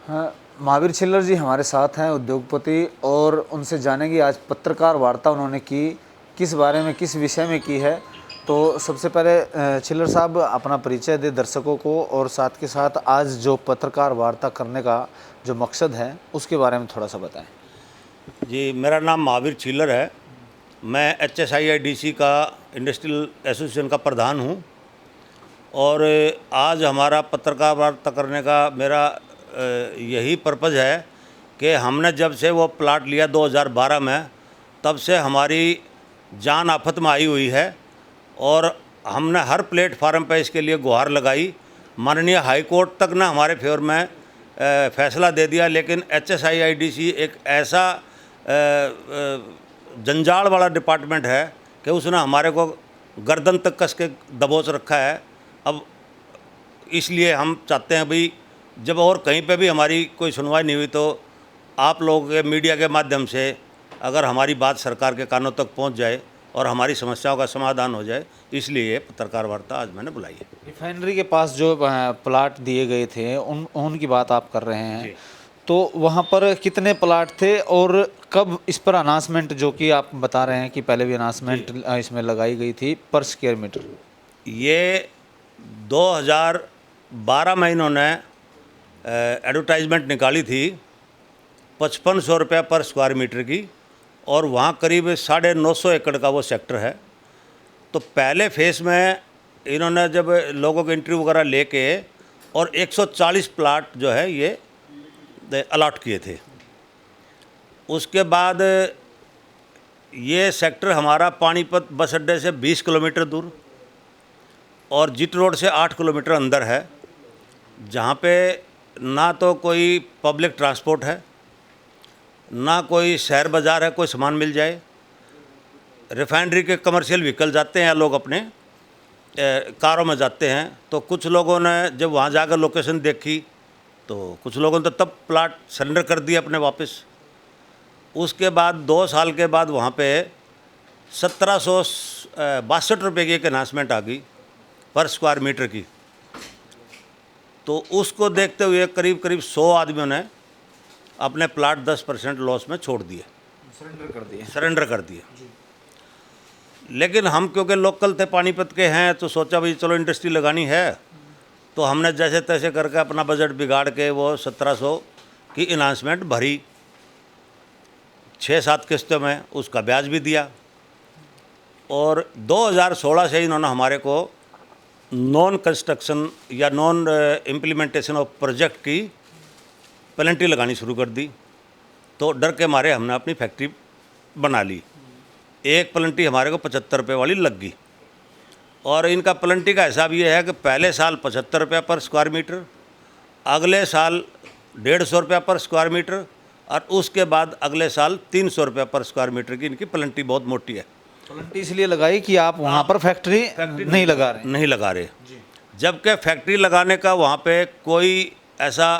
हाँ, महावीर छिल्लर जी हमारे साथ हैं, उद्योगपति, और उनसे जानेंगे आज पत्रकार वार्ता उन्होंने की, किस बारे में, किस विषय में की है। तो सबसे पहले छिल्लर साहब अपना परिचय दे दर्शकों को, और साथ के साथ आज जो पत्रकार वार्ता करने का जो मकसद है उसके बारे में थोड़ा सा बताएं। जी, मेरा नाम महावीर छिल्लर है। मैं HSIIDC का इंडस्ट्रियल एसोसिएशन का प्रधान हूँ, और आज हमारा पत्रकार वार्ता करने का मेरा यही पर्पज़ है कि हमने जब से वो प्लाट लिया 2012 में, तब से हमारी जान आफत में आई हुई है, और हमने हर प्लेटफार्म पर इसके लिए गुहार लगाई। माननीय हाई कोर्ट तक ने हमारे फेवर में फैसला दे दिया, लेकिन HSIIDC एक ऐसा जंजाल वाला डिपार्टमेंट है कि उसने हमारे को गर्दन तक कस के दबोच रखा है। अब इसलिए हम चाहते हैं भाई, जब और कहीं पे भी हमारी कोई सुनवाई नहीं हुई, तो आप लोगों के मीडिया के माध्यम से अगर हमारी बात सरकार के कानों तक पहुंच जाए और हमारी समस्याओं का समाधान हो जाए, इसलिए ये पत्रकार वार्ता आज मैंने बुलाई है। रिफाइनरी के पास जो प्लाट दिए गए थे उनकी बात आप कर रहे हैं, तो वहाँ पर कितने प्लाट थे और कब इस पर अनाउंसमेंट, जो कि आप बता रहे हैं कि पहले भी अनाउंसमेंट इसमें लगाई गई थी, पर स्क्वायर मीटर? ये 2012 में इन्होंने एडवर्टाइजमेंट निकाली थी 5500 रुपये पर स्क्वायर मीटर की, और वहाँ करीब 950 एकड़ का वो सेक्टर है। तो पहले फेस में इन्होंने जब लोगों के इंटरव्यू वगैरह लेके और 140 प्लाट जो है ये अलॉट किए थे। उसके बाद ये सेक्टर हमारा पानीपत बस अड्डे से 20 किलोमीटर दूर और जीट रोड से 8 किलोमीटर अंदर है, जहाँ पे ना तो कोई पब्लिक ट्रांसपोर्ट है, ना कोई शहर बाज़ार है कोई सामान मिल जाए। रिफाइनरी के कमर्शियल व्हीकल जाते हैं, लोग अपने कारों में जाते हैं। तो कुछ लोगों ने जब वहाँ जाकर लोकेशन देखी, तो कुछ लोगों ने तो तब प्लाट सरेंडर कर दिया अपने वापस। उसके बाद 2 साल के बाद वहाँ पे 1762 रुपये की एक अनाउंसमेंट आ गई पर स्क्वायर मीटर की। तो उसको देखते हुए करीब 100 आदमियों ने अपने प्लाट 10% लॉस में छोड़ दिए, सरेंडर कर दिए। लेकिन हम क्योंकि लोकल थे, पानीपत के हैं, तो सोचा भाई चलो इंडस्ट्री लगानी है, तो हमने जैसे तैसे करके अपना बजट बिगाड़ के वो 1700 की अनाउंसमेंट भरी, 6-7 किस्तों में उसका ब्याज भी दिया। और 2016 से इन्होंने हमारे को नॉन कंस्ट्रक्शन या नॉन इम्प्लीमेंटेशन ऑफ प्रोजेक्ट की पेनल्टी लगानी शुरू कर दी। तो डर के मारे हमने अपनी फैक्ट्री बना ली। एक पेनल्टी हमारे को 75 रुपये वाली लग गई, और इनका पेनल्टी का हिसाब ये है कि पहले साल 75 रुपये पर स्क्वायर मीटर, अगले साल 150 रुपये पर स्क्वायर मीटर, और उसके बाद अगले साल 300 रुपये पर स्क्वायर मीटर की इनकी पेनल्टी बहुत मोटी है। पेनल्टी इसलिए लगाई कि आप वहाँ पर फैक्ट्री नहीं लगा रहे। जबकि फैक्ट्री लगाने का वहाँ पे कोई ऐसा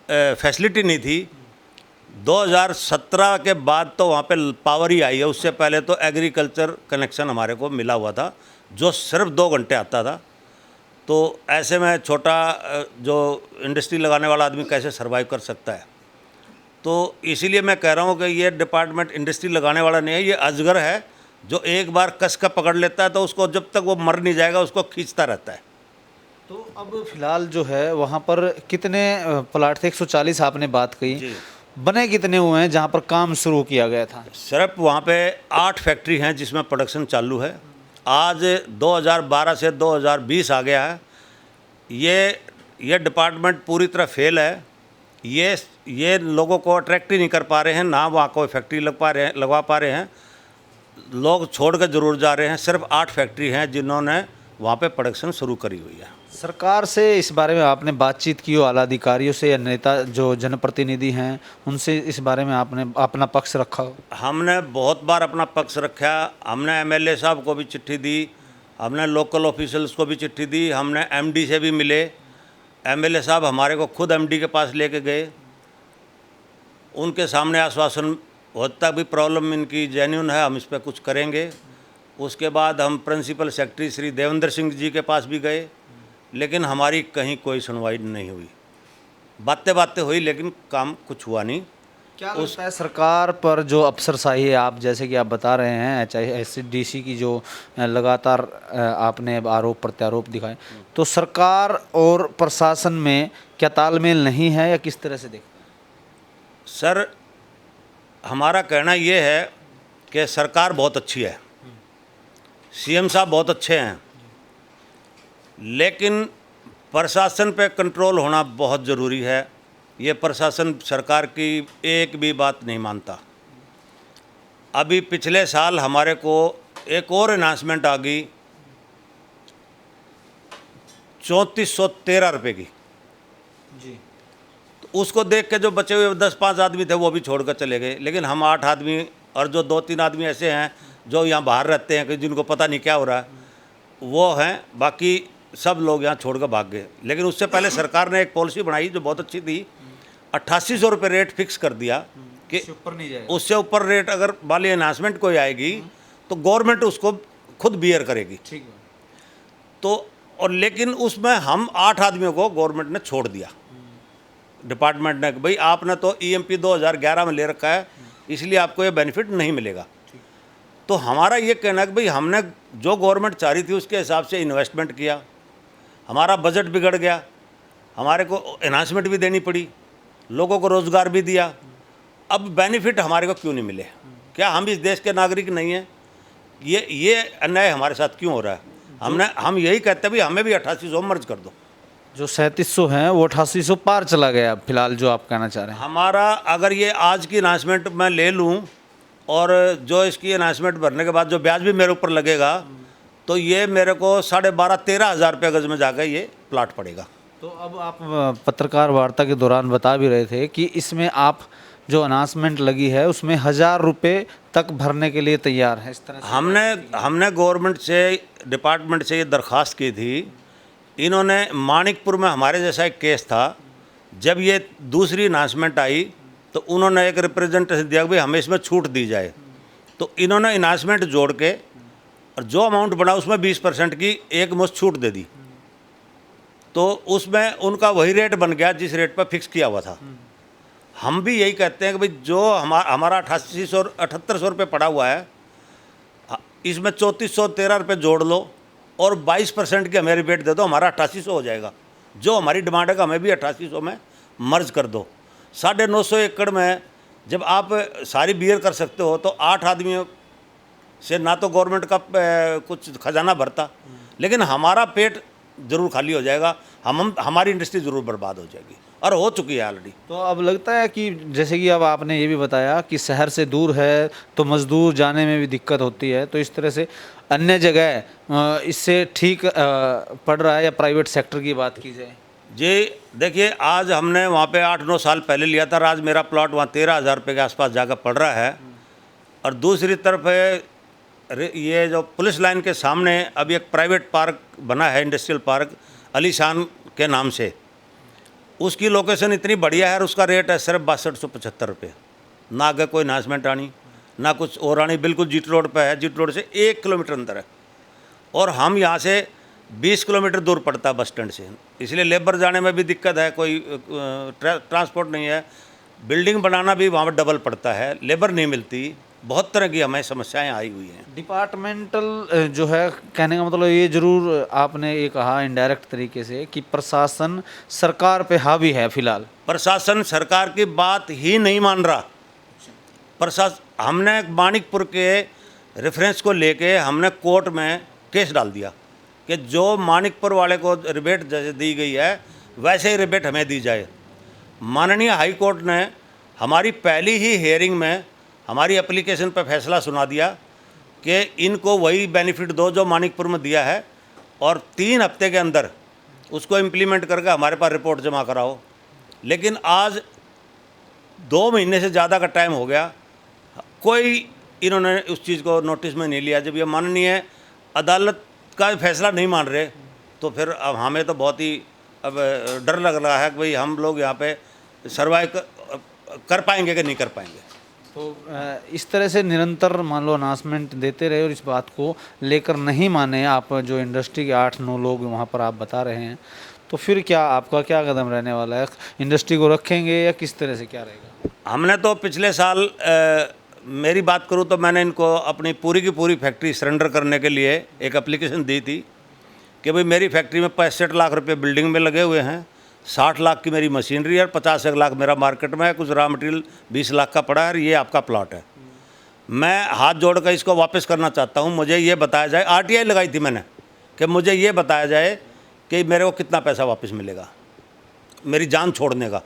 फैसिलिटी नहीं थी। 2017 के बाद तो वहाँ पे पावर ही आई है। उससे पहले तो एग्रीकल्चर कनेक्शन हमारे को मिला हुआ था, जो सिर्फ 2 घंटे आता था। तो ऐसे में छोटा जो इंडस्ट्री लगाने वाला आदमी कैसे सर्वाइव कर सकता है। तो इसीलिए मैं कह रहा हूँ कि ये डिपार्टमेंट इंडस्ट्री लगाने वाला नहीं है, ये अजगर है जो एक बार कस का पकड़ लेता है, तो उसको जब तक वो मर नहीं जाएगा उसको खींचता रहता है। तो अब फिलहाल जो है वहाँ पर कितने प्लाट थे? 140 आपने बात कही, बने कितने हुए हैं जहाँ पर काम शुरू किया गया था? सिर्फ वहाँ पे 8 फैक्ट्री हैं जिसमें प्रोडक्शन चालू है। आज 2012 से 2020 आ गया है। ये डिपार्टमेंट पूरी तरह फेल है। ये लोगों को अट्रैक्ट ही नहीं कर पा रहे हैं, ना वहाँ कोई फैक्ट्री लगवा पा रहे हैं। लोग छोड़ कर जरूर जा रहे हैं। सिर्फ 8 फैक्ट्री हैं जिन्होंने वहाँ पे प्रोडक्शन शुरू करी हुई है। सरकार से इस बारे में आपने बातचीत की हो, आला अधिकारियों से या नेता जो जनप्रतिनिधि हैं उनसे इस बारे में आपने अपना पक्ष रखा हो? हमने बहुत बार अपना पक्ष रखा। हमने MLA साहब को भी चिट्ठी दी, हमने लोकल ऑफिशियल्स को भी चिट्ठी दी, हमने MD से भी मिले। MLA साहब हमारे को खुद MD के पास लेके गए, उनके सामने आश्वासन होता भी प्रॉब्लम इनकी जेन्युइन है, हम इस पर कुछ करेंगे। उसके बाद हम प्रिंसिपल सेक्रेटरी श्री देवेंद्र सिंह जी के पास भी गए, लेकिन हमारी कहीं कोई सुनवाई नहीं हुई। बातें बातें हुई लेकिन काम कुछ हुआ नहीं। क्या लगता है सरकार पर जो अफसरशाही है, आप जैसे कि आप बता रहे हैं, चाहे एसडीसी की जो लगातार आपने आरोप प्रत्यारोप दिखाए, तो सरकार और प्रशासन में क्या तालमेल नहीं है या किस तरह से देखते हैं? सर, हमारा कहना ये है कि सरकार बहुत अच्छी है, सीएम साहब बहुत अच्छे हैं, लेकिन प्रशासन पे कंट्रोल होना बहुत ज़रूरी है। ये प्रशासन सरकार की एक भी बात नहीं मानता। अभी पिछले साल हमारे को एक और अनाउंसमेंट आ गई 3413 रुपये की। जी। तो उसको देख के जो बचे हुए 10-5 आदमी थे वो भी छोड़ कर चले गए, लेकिन हम 8 आदमी और जो 2-3 आदमी ऐसे हैं जो यहाँ बाहर रहते हैं कि जिनको पता नहीं क्या हो रहा है, वो हैं। बाकी सब लोग यहाँ छोड़ कर भाग गए। लेकिन उससे पहले सरकार ने एक पॉलिसी बनाई जो बहुत अच्छी थी, 8800 रुपये रेट फिक्स कर दिया कि ऊपर नहीं जाएगा। उससे ऊपर रेट अगर वाली अनाउंसमेंट कोई आएगी तो गवर्नमेंट उसको खुद बियर करेगी। ठीक है। तो और लेकिन उसमें हम 8 आदमियों को गवर्नमेंट ने छोड़ दिया, डिपार्टमेंट ने, भाई आपने तो ईएमपी 2011 में ले रखा है इसलिए आपको ये बेनिफिट नहीं मिलेगा। तो हमारा ये कहना है कि भाई हमने जो गवर्नमेंट चाह रही थी उसके हिसाब से इन्वेस्टमेंट किया, हमारा बजट बिगड़ गया, हमारे को अनाउंसमेंट भी देनी पड़ी, लोगों को रोज़गार भी दिया, अब बेनिफिट हमारे को क्यों नहीं मिले? क्या हम इस देश के नागरिक नहीं हैं? ये अन्याय हमारे साथ क्यों हो रहा है? हम यही कहते हैं भाई हमें भी 8800 मर्ज कर दो। जो 3700 हैं वो 8800 पार चला गया फिलहाल, जो आप कहना चाह रहे हैं। हमारा अगर ये आज की अनाउंसमेंट मैं ले लूँ और जो इसकी अनाउंसमेंट भरने के बाद जो ब्याज भी मेरे ऊपर लगेगा, तो ये मेरे को 12,500-13 हज़ार रुपये गज में जाकर ये प्लाट पड़ेगा। तो अब आप पत्रकार वार्ता के दौरान बता भी रहे थे कि इसमें आप जो अनाउंसमेंट लगी है उसमें 1000 रुपये तक भरने के लिए तैयार है, इस तरह से हमने गवर्नमेंट से, डिपार्टमेंट से ये दरख्वास्त की थी। इन्होंने मानिकपुर में हमारे जैसा एक केस था, जब ये दूसरी अनाउंसमेंट आई तो उन्होंने एक रिप्रेजेंटेशन दिया कि भाई हमें इसमें छूट दी जाए। तो इन्होंने अनाउंसमेंट जोड़ के और जो अमाउंट बना उसमें 20% की एक मुश्त छूट दे दी। तो उसमें उनका वही रेट बन गया जिस रेट पर फिक्स किया हुआ था। हम भी यही कहते हैं कि भाई जो हमारा 7800 रुपये पड़ा हुआ है, इसमें 3413 रुपये जोड़ लो और 22% की हमें रिबेट दे दो, हमारा 8800 हो जाएगा। जो हमारी डिमांड है हमें भी 8800 में मर्ज कर दो। 950 एकड़ में जब आप सारी बियर कर सकते हो तो 8 आदमियों से ना तो गवर्नमेंट का कुछ खजाना भरता, लेकिन हमारा पेट ज़रूर खाली हो जाएगा, हमारी इंडस्ट्री ज़रूर बर्बाद हो जाएगी और हो चुकी है ऑलरेडी। तो अब लगता है कि जैसे कि अब आपने ये भी बताया कि शहर से दूर है तो मज़दूर जाने में भी दिक्कत होती है, तो इस तरह से अन्य जगह इससे ठीक पड़ रहा है या प्राइवेट सेक्टर की बात की जाए? जी देखिए, आज हमने वहाँ पे 8-9 साल पहले लिया था, आज मेरा प्लॉट वहाँ 13,000 रुपये के आसपास जाकर पड़ रहा है। और दूसरी तरफ ये जो पुलिस लाइन के सामने अभी एक प्राइवेट पार्क बना है, इंडस्ट्रियल पार्क अलीशान के नाम से, उसकी लोकेशन इतनी बढ़िया है और उसका रेट है सिर्फ 6275 रुपये। ना आगे कोई अनाउंसमेंट आनी ना कुछ और आनी, बिल्कुल जीटी रोड पे है, जीटी रोड से 1 किलोमीटर अंदर है और हम यहाँ से 20 किलोमीटर दूर पड़ता है बस स्टैंड से, इसलिए लेबर जाने में भी दिक्कत है, कोई ट्रांसपोर्ट नहीं है। बिल्डिंग बनाना भी वहाँ पर डबल पड़ता है, लेबर नहीं मिलती, बहुत तरह की हमें समस्याएं आई हुई हैं। डिपार्टमेंटल जो है, कहने का मतलब ये ज़रूर आपने ये कहा इनडायरेक्ट तरीके से कि प्रशासन सरकार पे हावी है फिलहाल। प्रशासन सरकार की बात ही नहीं मान रहा। हमने मानिकपुर के रेफरेंस को लेके हमने कोर्ट में केस डाल दिया कि जो मानिकपुर वाले को रिबेट जैसे दी गई है वैसे ही रिबेट हमें दी जाए। माननीय हाई कोर्ट ने हमारी पहली ही हियरिंग में हमारी एप्लीकेशन पर फैसला सुना दिया कि इनको वही बेनिफिट दो जो मानिकपुर में दिया है और 3 हफ्ते के अंदर उसको इम्प्लीमेंट करके हमारे पास रिपोर्ट जमा कराओ। लेकिन आज 2 महीने से ज़्यादा का टाइम हो गया, कोई इन्होंने उस चीज़ को नोटिस में नहीं लिया। जब ये माननीय अदालत का फैसला नहीं मान रहे तो फिर अब हमें तो बहुत ही अब डर लग रहा है कि भाई हम लोग यहाँ पे सर्वाइव कर पाएंगे कि नहीं कर पाएंगे। तो इस तरह से निरंतर मान लो अनाउंसमेंट देते रहे और इस बात को लेकर नहीं माने आप, जो इंडस्ट्री के 8-9 लोग वहाँ पर आप बता रहे हैं, तो फिर क्या आपका क्या कदम रहने वाला है? इंडस्ट्री को रखेंगे या किस तरह से क्या रहेगा? हमने तो पिछले साल मेरी बात करूं तो मैंने इनको अपनी पूरी की पूरी फैक्ट्री सरेंडर करने के लिए एक एप्लीकेशन दी थी कि भाई मेरी फैक्ट्री में 65 लाख रुपए बिल्डिंग में लगे हुए हैं, 60 लाख की मेरी मशीनरी है और 50 लाख मेरा मार्केट में है, कुछ रॉ मटेरियल 20 लाख का पड़ा है और ये आपका प्लॉट है। मैं हाथ जोड़कर इसको वापस करना चाहता हूँ। मुझे ये बताया जाए, RTI लगाई थी मैंने कि मुझे ये बताया जाए कि मेरे को कितना पैसा वापस मिलेगा मेरी जान छोड़ने का।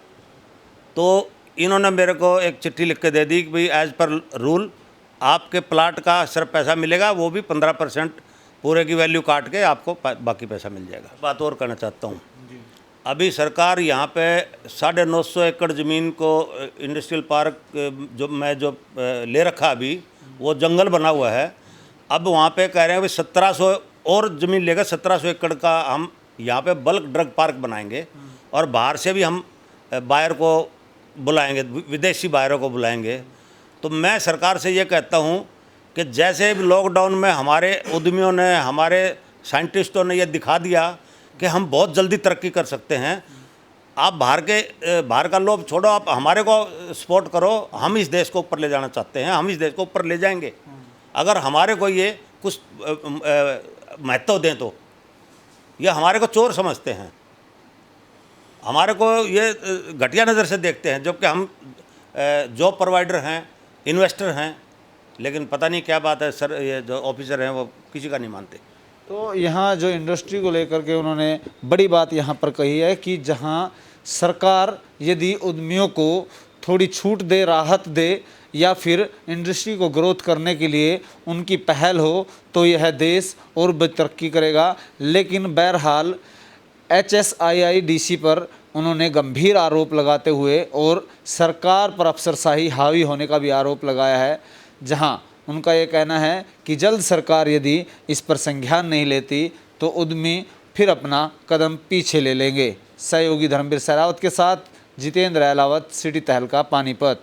तो इन्होंने मेरे को एक चिट्ठी लिख के दे दी कि भाई एज़ पर रूल आपके प्लाट का सिर्फ पैसा मिलेगा, वो भी 15% पूरे की वैल्यू काट के आपको बाकी पैसा मिल जाएगा। बात और करना चाहता हूँ, अभी सरकार यहाँ पे 950 एकड़ ज़मीन को इंडस्ट्रियल पार्क जो ले रखा, अभी वो जंगल बना हुआ है। अब वहाँ पे कह रहे हैं भाई 1700 और ज़मीन लेकर 1700 एकड़ का हम यहाँ पे बल्क ड्रग पार्क बनाएंगे और बाहर से भी हम बायर को बुलाएंगे, विदेशी बायरों को बुलाएंगे। तो मैं सरकार से ये कहता हूँ कि जैसे लॉकडाउन में हमारे उद्यमियों ने, हमारे साइंटिस्टों ने ये दिखा दिया कि हम बहुत जल्दी तरक्की कर सकते हैं, आप बाहर का लोभ छोड़ो, आप हमारे को सपोर्ट करो। हम इस देश को ऊपर ले जाना चाहते हैं, हम इस देश को ऊपर ले जाएंगे अगर हमारे को ये कुछ महत्व दें। तो ये हमारे को चोर समझते हैं, हमारे को ये घटिया नज़र से देखते हैं, जबकि हम जॉब प्रोवाइडर हैं, इन्वेस्टर हैं। लेकिन पता नहीं क्या बात है सर, ये जो ऑफिसर हैं वो किसी का नहीं मानते। तो यहाँ जो इंडस्ट्री को लेकर के उन्होंने बड़ी बात यहाँ पर कही है कि जहाँ सरकार यदि उद्यमियों को थोड़ी छूट दे, राहत दे, या फिर इंडस्ट्री को ग्रोथ करने के लिए उनकी पहल हो, तो यह देश और भी तरक्की करेगा। लेकिन बहरहाल HSIIDC पर उन्होंने गंभीर आरोप लगाते हुए और सरकार पर अफसरशाही हावी होने का भी आरोप लगाया है, जहां उनका ये कहना है कि जल्द सरकार यदि इस पर संज्ञान नहीं लेती तो उद्यमी फिर अपना कदम पीछे ले लेंगे। सहयोगी धर्मवीर सहरावत के साथ जितेंद्र अहलावत, सिटी तहलका, पानीपत।